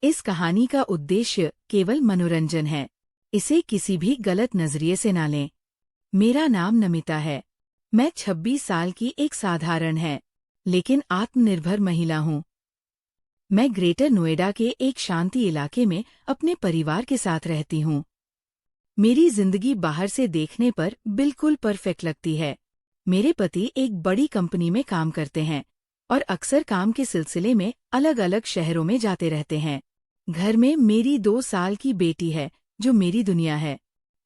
इस कहानी का उद्देश्य केवल मनोरंजन है। इसे किसी भी गलत नजरिए से ना लें। मेरा नाम नमिता है। मैं 26 साल की एक साधारण है लेकिन आत्मनिर्भर महिला हूँ। मैं ग्रेटर नोएडा के एक शांति इलाके में अपने परिवार के साथ रहती हूँ। मेरी जिंदगी बाहर से देखने पर बिल्कुल परफेक्ट लगती है। मेरे पति एक बड़ी कंपनी में काम करते हैं और अक्सर काम के सिलसिले में अलग अलग शहरों में जाते रहते हैं। घर में मेरी 2 साल की बेटी है जो मेरी दुनिया है।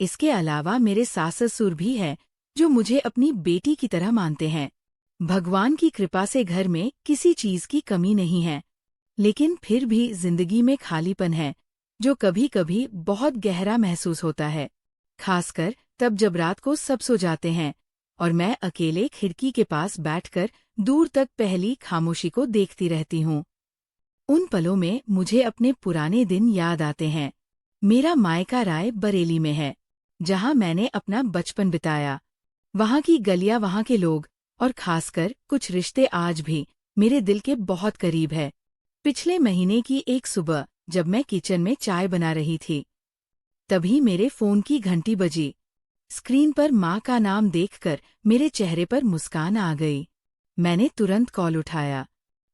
इसके अलावा मेरे सास ससुर भी हैं जो मुझे अपनी बेटी की तरह मानते हैं। भगवान की कृपा से घर में किसी चीज की कमी नहीं है, लेकिन फिर भी जिंदगी में खालीपन है जो कभी कभी बहुत गहरा महसूस होता है, खासकर तब जब रात को सब सो जाते हैं और मैं अकेले खिड़की के पास बैठकर दूर तक पहली खामोशी को देखती रहती हूँ। उन पलों में मुझे अपने पुराने दिन याद आते हैं। मेरा मायका राय बरेली में है, जहाँ मैंने अपना बचपन बिताया। वहाँ की गलियाँ, वहाँ के लोग और खासकर कुछ रिश्ते आज भी मेरे दिल के बहुत करीब है। पिछले महीने की एक सुबह जब मैं किचन में चाय बना रही थी, तभी मेरे फोन की घंटी बजी। स्क्रीन पर माँ का नाम देखकर मेरे चेहरे पर मुस्कान आ गई। मैंने तुरंत कॉल उठाया।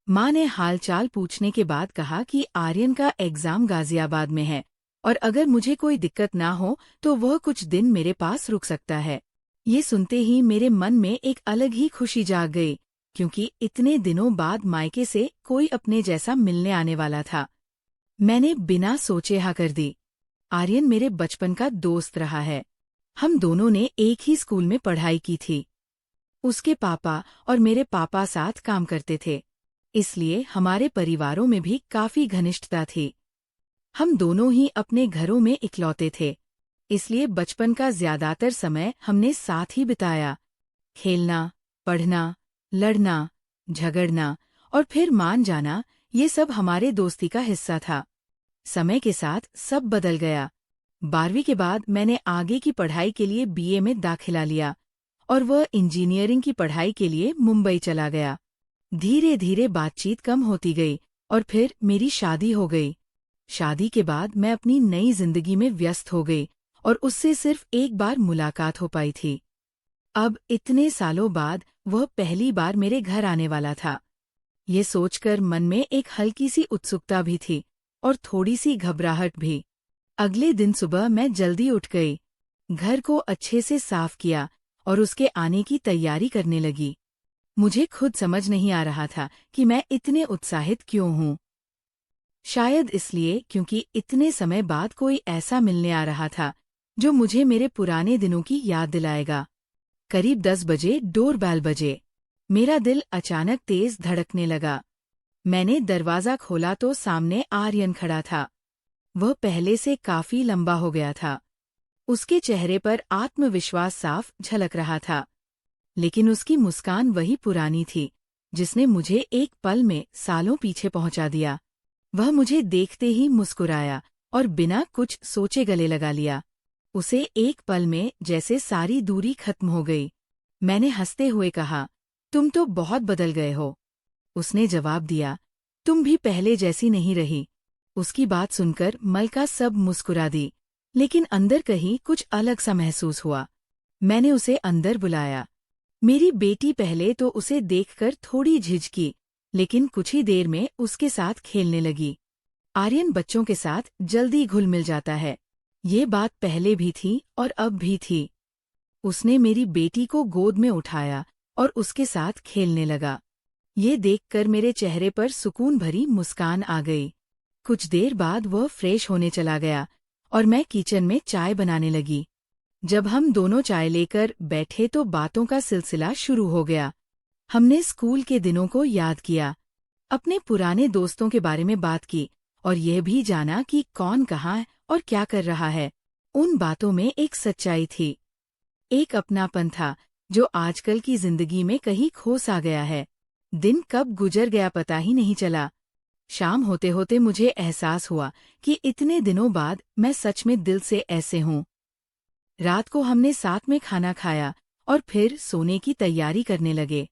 माँ ने हालचाल पूछने के बाद कहा कि आर्यन का एग्जाम गाजियाबाद में है और अगर मुझे कोई दिक्कत ना हो तो वह कुछ दिन मेरे पास रुक सकता है। ये सुनते ही मेरे मन में एक अलग ही खुशी जाग गई, क्योंकि इतने दिनों बाद मायके से कोई अपने जैसा मिलने आने वाला था। मैंने बिना सोचे हाँ कर दी। आर्यन मेरे बचपन का दोस्त रहा है। हम दोनों ने एक ही स्कूल में पढ़ाई की थी। उसके पापा और मेरे पापा साथ काम करते थे, इसलिए हमारे परिवारों में भी काफी घनिष्ठता थी। हम दोनों ही अपने घरों में इकलौते थे, इसलिए बचपन का ज्यादातर समय हमने साथ ही बिताया। खेलना, पढ़ना, लड़ना, झगड़ना और फिर मान जाना, ये सब हमारे दोस्ती का हिस्सा था। समय के साथ सब बदल गया। 12वीं के बाद मैंने आगे की पढ़ाई के लिए बीए में दाखिला लिया और वह इंजीनियरिंग की पढ़ाई के लिए मुंबई चला गया। धीरे धीरे बातचीत कम होती गई और फिर मेरी शादी हो गई। शादी के बाद मैं अपनी नई जिंदगी में व्यस्त हो गई और उससे सिर्फ एक बार मुलाकात हो पाई थी। अब इतने सालों बाद वह पहली बार मेरे घर आने वाला था। ये सोचकर मन में एक हल्की सी उत्सुकता भी थी और थोड़ी सी घबराहट भी। अगले दिन सुबह मैं जल्दी उठ गई, घर को अच्छे से साफ किया और उसके आने की तैयारी करने लगी। मुझे खुद समझ नहीं आ रहा था कि मैं इतने उत्साहित क्यों हूँ। शायद इसलिए क्योंकि इतने समय बाद कोई ऐसा मिलने आ रहा था जो मुझे मेरे पुराने दिनों की याद दिलाएगा। करीब 10 बजे डोरबेल बजे। मेरा दिल अचानक तेज धड़कने लगा। मैंने दरवाजा खोला तो सामने आर्यन खड़ा था। वह पहले से काफी लंबा हो गया था। उसके चेहरे पर आत्मविश्वास साफ झलक रहा था, लेकिन उसकी मुस्कान वही पुरानी थी जिसने मुझे एक पल में सालों पीछे पहुंचा दिया। वह मुझे देखते ही मुस्कुराया और बिना कुछ सोचे गले लगा लिया। उसे एक पल में जैसे सारी दूरी खत्म हो गई। मैंने हंसते हुए कहा, तुम तो बहुत बदल गए हो। उसने जवाब दिया, तुम भी पहले जैसी नहीं रही। उसकी बात सुनकर मलका सब मुस्कुरा दी, लेकिन अंदर कहीं कुछ अलग सा महसूस हुआ। मैंने उसे अंदर बुलाया। मेरी बेटी पहले तो उसे देखकर थोड़ी झिझकी, लेकिन कुछ ही देर में उसके साथ खेलने लगी। आर्यन बच्चों के साथ जल्दी घुल मिल जाता है। ये बात पहले भी थी और अब भी थी। उसने मेरी बेटी को गोद में उठाया और उसके साथ खेलने लगा। ये देखकर मेरे चेहरे पर सुकून भरी मुस्कान आ गई। कुछ देर बाद वह फ्रेश होने चला गया और मैं किचन में चाय बनाने लगी। जब हम दोनों चाय लेकर बैठे तो बातों का सिलसिला शुरू हो गया। हमने स्कूल के दिनों को याद किया, अपने पुराने दोस्तों के बारे में बात की और यह भी जाना कि कौन कहाँ और क्या कर रहा है। उन बातों में एक सच्चाई थी, एक अपनापन था जो आजकल की जिंदगी में कहीं खो सा गया है। दिन कब गुजर गया पता ही नहीं चला। शाम होते होते मुझे एहसास हुआ कि इतने दिनों बाद मैं सच में दिल से ऐसे हूँ। रात को हमने साथ में खाना खाया और फिर सोने की तैयारी करने लगे।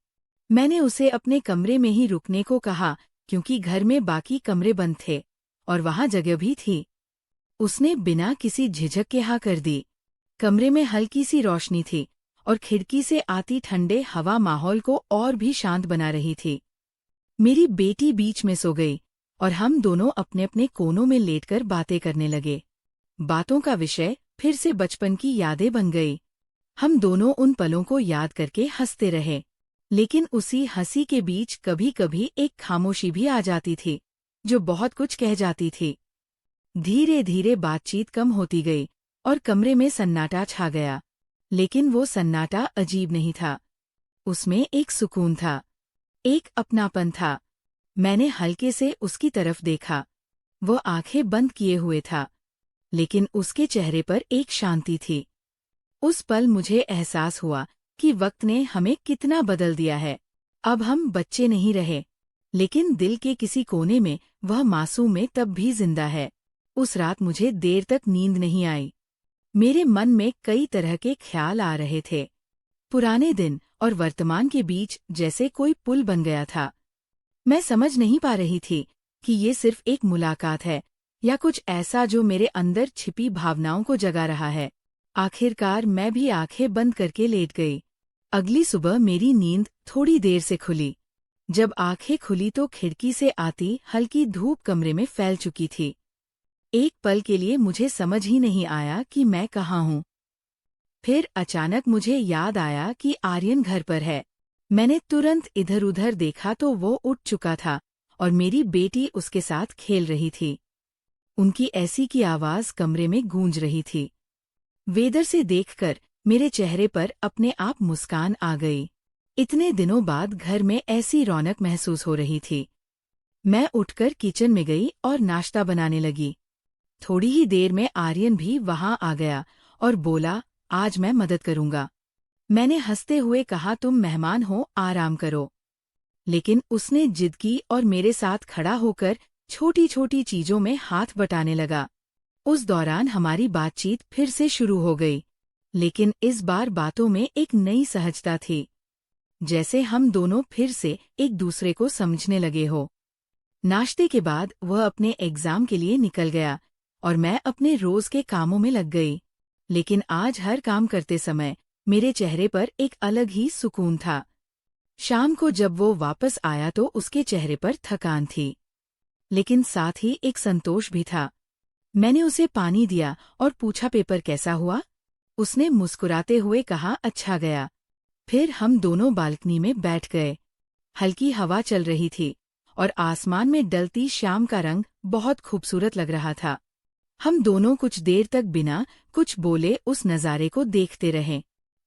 मैंने उसे अपने कमरे में ही रुकने को कहा क्योंकि घर में बाकी कमरे बंद थे और वहाँ जगह भी थी। उसने बिना किसी झिझक के हाँ कर दी। कमरे में हल्की सी रोशनी थी और खिड़की से आती ठंडे हवा माहौल को और भी शांत बना रही थी। मेरी बेटी बीच में सो गई और हम दोनों अपने अपने कोनों में लेटकर बातें करने लगे। बातों का विषय फिर से बचपन की यादें बन गई। हम दोनों उन पलों को याद करके हंसते रहे, लेकिन उसी हंसी के बीच कभी कभी एक खामोशी भी आ जाती थी, जो बहुत कुछ कह जाती थी। धीरे धीरे बातचीत कम होती गई और कमरे में सन्नाटा छा गया, लेकिन वो सन्नाटा अजीब नहीं था। उसमें एक सुकून था, एक अपनापन था। मैंने हल्के से उसकी तरफ देखा। वो आंखें बंद किए हुए था, लेकिन उसके चेहरे पर एक शांति थी। उस पल मुझे एहसास हुआ कि वक्त ने हमें कितना बदल दिया है। अब हम बच्चे नहीं रहे, लेकिन दिल के किसी कोने में वह मासूम में तब भी जिंदा है। उस रात मुझे देर तक नींद नहीं आई। मेरे मन में कई तरह के ख्याल आ रहे थे। पुराने दिन और वर्तमान के बीच जैसे कोई पुल बन गया था। मैं समझ नहीं पा रही थी कि ये सिर्फ एक मुलाकात है या कुछ ऐसा जो मेरे अंदर छिपी भावनाओं को जगा रहा है। आखिरकार मैं भी आंखें बंद करके लेट गई। अगली सुबह मेरी नींद थोड़ी देर से खुली। जब आंखें खुली तो खिड़की से आती हल्की धूप कमरे में फैल चुकी थी। एक पल के लिए मुझे समझ ही नहीं आया कि मैं कहाँ हूँ। फिर अचानक मुझे याद आया कि आर्यन घर पर है। मैंने तुरंत इधर उधर देखा तो वो उठ चुका था और मेरी बेटी उसके साथ खेल रही थी। उनकी ऐसी की आवाज कमरे में गूंज रही थी। वेदर से देखकर मेरे चेहरे पर अपने आप मुस्कान आ गई। इतने दिनों बाद घर में ऐसी रौनक महसूस हो रही थी। मैं उठकर किचन में गई और नाश्ता बनाने लगी। थोड़ी ही देर में आर्यन भी वहां आ गया और बोला, आज मैं मदद करूंगा। मैंने हंसते हुए कहा, तुम मेहमान हो, आराम करो। लेकिन उसने जिद की और मेरे साथ खड़ा होकर छोटी छोटी चीजों में हाथ बटाने लगा। उस दौरान हमारी बातचीत फिर से शुरू हो गई, लेकिन इस बार बातों में एक नई सहजता थी, जैसे हम दोनों फिर से एक दूसरे को समझने लगे हो। नाश्ते के बाद वह अपने एग्जाम के लिए निकल गया और मैं अपने रोज के कामों में लग गई। लेकिन आज हर काम करते समय मेरे चेहरे पर एक अलग ही सुकून था। शाम को जब वो वापस आया तो उसके चेहरे पर थकान थी, लेकिन साथ ही एक संतोष भी था। मैंने उसे पानी दिया और पूछा, पेपर कैसा हुआ? उसने मुस्कुराते हुए कहा, अच्छा गया। फिर हम दोनों बालकनी में बैठ गए। हल्की हवा चल रही थी और आसमान में डलती शाम का रंग बहुत खूबसूरत लग रहा था। हम दोनों कुछ देर तक बिना कुछ बोले उस नज़ारे को देखते रहे।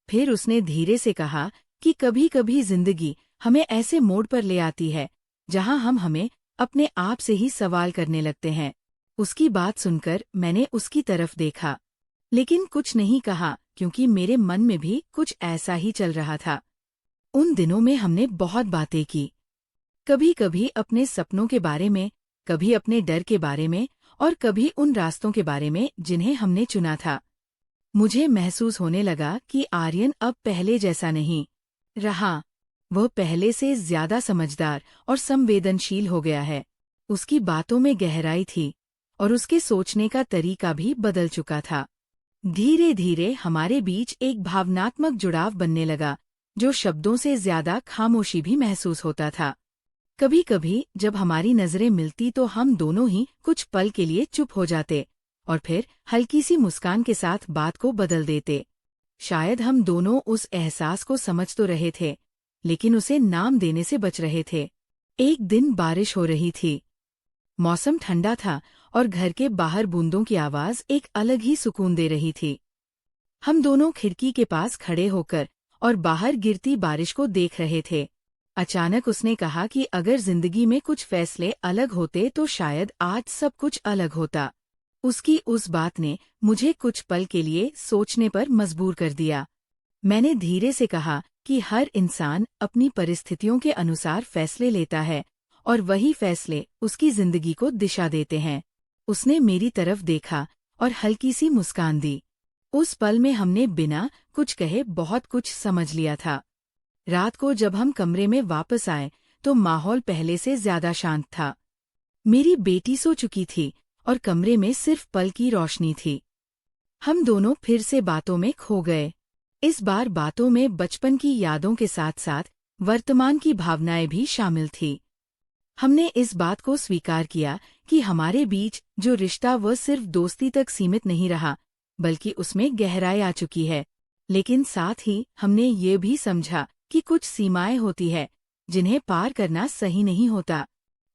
फिर उसने धीरे से कहा कि कभी कभी जिंदगी हमें ऐसे मोड़ पर ले आती है जहां हम हमें अपने आप से ही सवाल करने लगते हैं। उसकी बात सुनकर मैंने उसकी तरफ देखा, लेकिन कुछ नहीं कहा, क्योंकि मेरे मन में भी कुछ ऐसा ही चल रहा था। उन दिनों में हमने बहुत बातें की, कभी कभी अपने सपनों के बारे में, कभी अपने डर के बारे में और कभी उन रास्तों के बारे में जिन्हें हमने चुना था। मुझे महसूस होने लगा कि आर्यन अब पहले जैसा नहीं रहा। वह पहले से ज्यादा समझदार और संवेदनशील हो गया है। उसकी बातों में गहराई थी और उसके सोचने का तरीका भी बदल चुका था। धीरे धीरे हमारे बीच एक भावनात्मक जुड़ाव बनने लगा, जो शब्दों से ज्यादा खामोशी भी महसूस होता था। कभी कभी जब हमारी नजरें मिलती तो हम दोनों ही कुछ पल के लिए चुप हो जाते और फिर हल्की सी मुस्कान के साथ बात को बदल देते। शायद हम दोनों उस एहसास को समझ तो रहे थे, लेकिन उसे नाम देने से बच रहे थे। एक दिन बारिश हो रही थी। मौसम ठंडा था और घर के बाहर बूंदों की आवाज एक अलग ही सुकून दे रही थी। हम दोनों खिड़की के पास खड़े होकर और बाहर गिरती बारिश को देख रहे थे। अचानक उसने कहा कि अगर जिंदगी में कुछ फैसले अलग होते तो शायद आज सब कुछ अलग होता। उसकी उस बात ने मुझे कुछ पल के लिए सोचने पर मजबूर कर दिया। मैंने धीरे से कहा कि हर इंसान अपनी परिस्थितियों के अनुसार फैसले लेता है और वही फैसले उसकी जिंदगी को दिशा देते हैं। उसने मेरी तरफ देखा और हल्की सी मुस्कान दी। उस पल में हमने बिना कुछ कहे बहुत कुछ समझ लिया था। रात को जब हम कमरे में वापस आए तो माहौल पहले से ज्यादा शांत था। मेरी बेटी सो चुकी थी और कमरे में सिर्फ पल की रोशनी थी। हम दोनों फिर से बातों में खो गए। इस बार बातों में बचपन की यादों के साथ साथ वर्तमान की भावनाएं भी शामिल थी। हमने इस बात को स्वीकार किया कि हमारे बीच जो रिश्ता वह सिर्फ दोस्ती तक सीमित नहीं रहा, बल्कि उसमें गहराई आ चुकी है। लेकिन साथ ही हमने ये भी समझा कि कुछ सीमाएं होती है जिन्हें पार करना सही नहीं होता।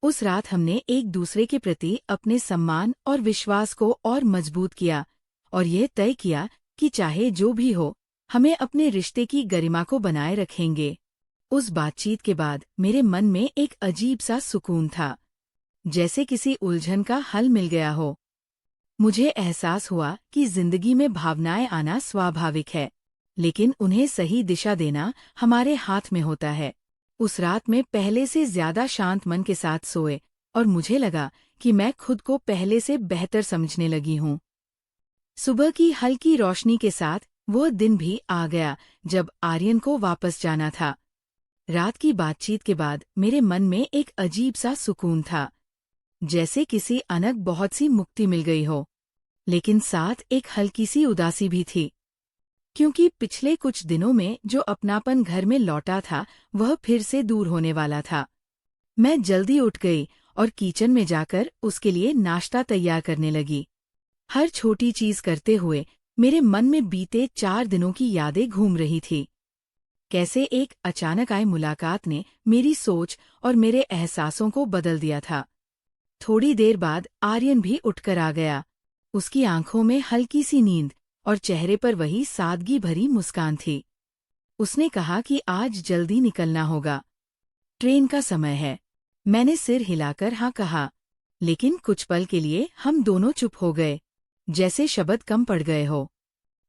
उस रात हमने एक दूसरे के प्रति अपने सम्मान और विश्वास को और मजबूत किया और यह तय किया कि चाहे जो भी हो, हमें अपने रिश्ते की गरिमा को बनाए रखेंगे। उस बातचीत के बाद मेरे मन में एक अजीब सा सुकून था, जैसे किसी उलझन का हल मिल गया हो। मुझे एहसास हुआ कि जिंदगी में भावनाएं आना स्वाभाविक है, लेकिन उन्हें सही दिशा देना हमारे हाथ में होता है। उस रात में पहले से ज्यादा शांत मन के साथ सोए और मुझे लगा कि मैं खुद को पहले से बेहतर समझने लगी हूँ। सुबह की हल्की रोशनी के साथ वो दिन भी आ गया जब आर्यन को वापस जाना था। रात की बातचीत के बाद मेरे मन में एक अजीब सा सुकून था, जैसे किसी अनक बहुत सी मुक्ति मिल गई हो। लेकिन साथ एक हल्की सी उदासी भी थी, क्योंकि पिछले कुछ दिनों में जो अपनापन घर में लौटा था वह फिर से दूर होने वाला था। मैं जल्दी उठ गई और किचन में जाकर उसके लिए नाश्ता तैयार करने लगी। हर छोटी चीज करते हुए मेरे मन में बीते 4 दिनों की यादें घूम रही थी। कैसे एक अचानक आई मुलाकात ने मेरी सोच और मेरे एहसासों को बदल दिया था। थोड़ी देर बाद आर्यन भी उठकर आ गया। उसकी आंखों में हल्की सी नींद और चेहरे पर वही सादगी भरी मुस्कान थी। उसने कहा कि आज जल्दी निकलना होगा, ट्रेन का समय है। मैंने सिर हिलाकर हाँ कहा, लेकिन कुछ पल के लिए हम दोनों चुप हो गए, जैसे शब्द कम पड़ गए हो।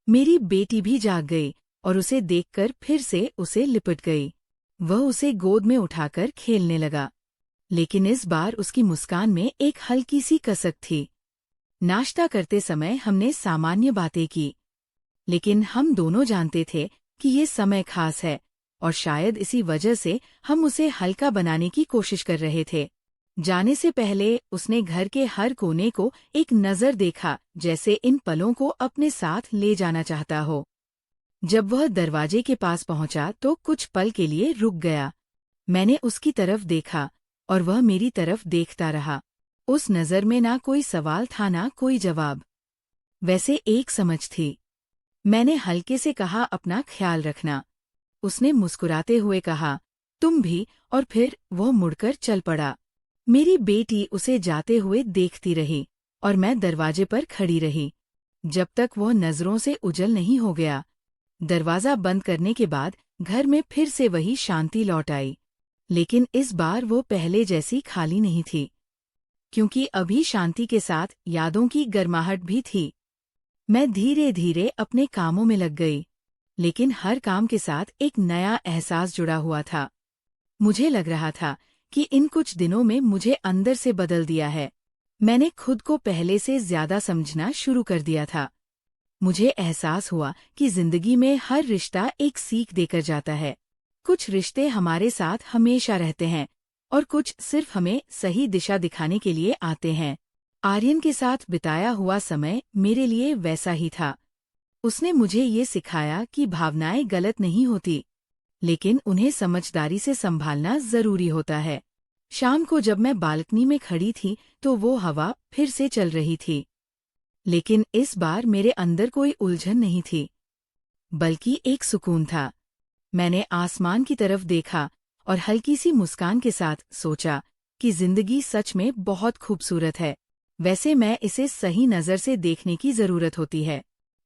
मेरी बेटी भी जाग गई और उसे देखकर फिर से उसे लिपट गई। वह उसे गोद में उठाकर खेलने लगा, लेकिन इस बार उसकी मुस्कान में एक हल्की सी कसक थी। नाश्ता करते समय हमने सामान्य बातें की, लेकिन हम दोनों जानते थे कि ये समय खास है और शायद इसी वजह से हम उसे हल्का बनाने की कोशिश कर रहे थे। जाने से पहले उसने घर के हर कोने को एक नज़र देखा, जैसे इन पलों को अपने साथ ले जाना चाहता हो। जब वह दरवाजे के पास पहुंचा तो कुछ पल के लिए रुक गया। मैंने उसकी तरफ देखा और वह मेरी तरफ देखता रहा। उस नज़र में ना कोई सवाल था ना कोई जवाब, वैसे एक समझ थी। मैंने हल्के से कहा, अपना ख्याल रखना। उसने मुस्कुराते हुए कहा, तुम भी, और फिर वह मुड़कर चल पड़ा। मेरी बेटी उसे जाते हुए देखती रही और मैं दरवाजे पर खड़ी रही, जब तक वह नज़रों से उजल नहीं हो गया। दरवाज़ा बंद करने के बाद घर में फिर से वही शांति लौट आई, लेकिन इस बार वो पहले जैसी खाली नहीं थी, क्योंकि अभी शांति के साथ यादों की गर्माहट भी थी। मैं धीरे धीरे अपने कामों में लग गई, लेकिन हर काम के साथ एक नया एहसास जुड़ा हुआ था। मुझे लग रहा था कि इन कुछ दिनों में मुझे अंदर से बदल दिया है। मैंने खुद को पहले से ज्यादा समझना शुरू कर दिया था। मुझे एहसास हुआ कि जिंदगी में हर रिश्ता एक सीख देकर जाता है। कुछ रिश्ते हमारे साथ हमेशा रहते हैं और कुछ सिर्फ हमें सही दिशा दिखाने के लिए आते हैं। आर्यन के साथ बिताया हुआ समय मेरे लिए वैसा ही था। उसने मुझे ये सिखाया कि भावनाएं गलत नहीं होती, लेकिन उन्हें समझदारी से संभालना जरूरी होता है। शाम को जब मैं बालकनी में खड़ी थी तो वो हवा फिर से चल रही थी, लेकिन इस बार मेरे अंदर कोई उलझन नहीं थी, बल्कि एक सुकून था। मैंने आसमान की तरफ देखा और हल्की सी मुस्कान के साथ सोचा कि जिंदगी सच में बहुत खूबसूरत है। वैसे मैं इसे सही नज़र से देखने की जरूरत होती है।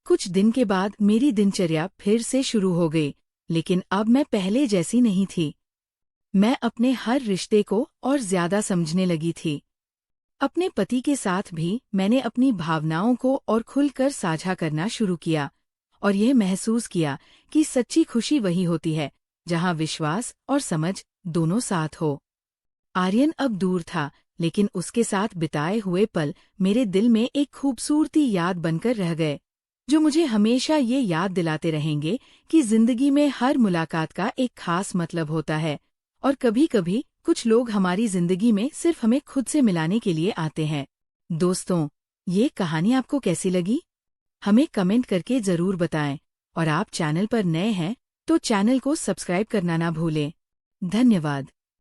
कुछ दिन के बाद मेरी दिनचर्या फिर से शुरू हो गई, लेकिन अब मैं पहले जैसी नहीं थी। मैं अपने हर रिश्ते को और ज्यादा समझने लगी थी। अपने पति के साथ भी मैंने अपनी भावनाओं को और खुलकर साझा करना शुरू किया और यह महसूस किया कि सच्ची खुशी वही होती है जहां विश्वास और समझ दोनों साथ हो। आर्यन अब दूर था, लेकिन उसके साथ बिताए हुए पल मेरे दिल में एक खूबसूरती याद बनकर रह गए, जो मुझे हमेशा ये याद दिलाते रहेंगे कि जिंदगी में हर मुलाकात का एक खास मतलब होता है और कभी-कभी कुछ लोग हमारी जिंदगी में सिर्फ हमें खुद से मिलाने के लिए आते हैं। दोस्तों, ये कहानी आपको कैसी लगी? हमें कमेंट करके जरूर बताएं। और आप चैनल पर नए हैं तो चैनल को सब्सक्राइब करना ना भूलें। धन्यवाद।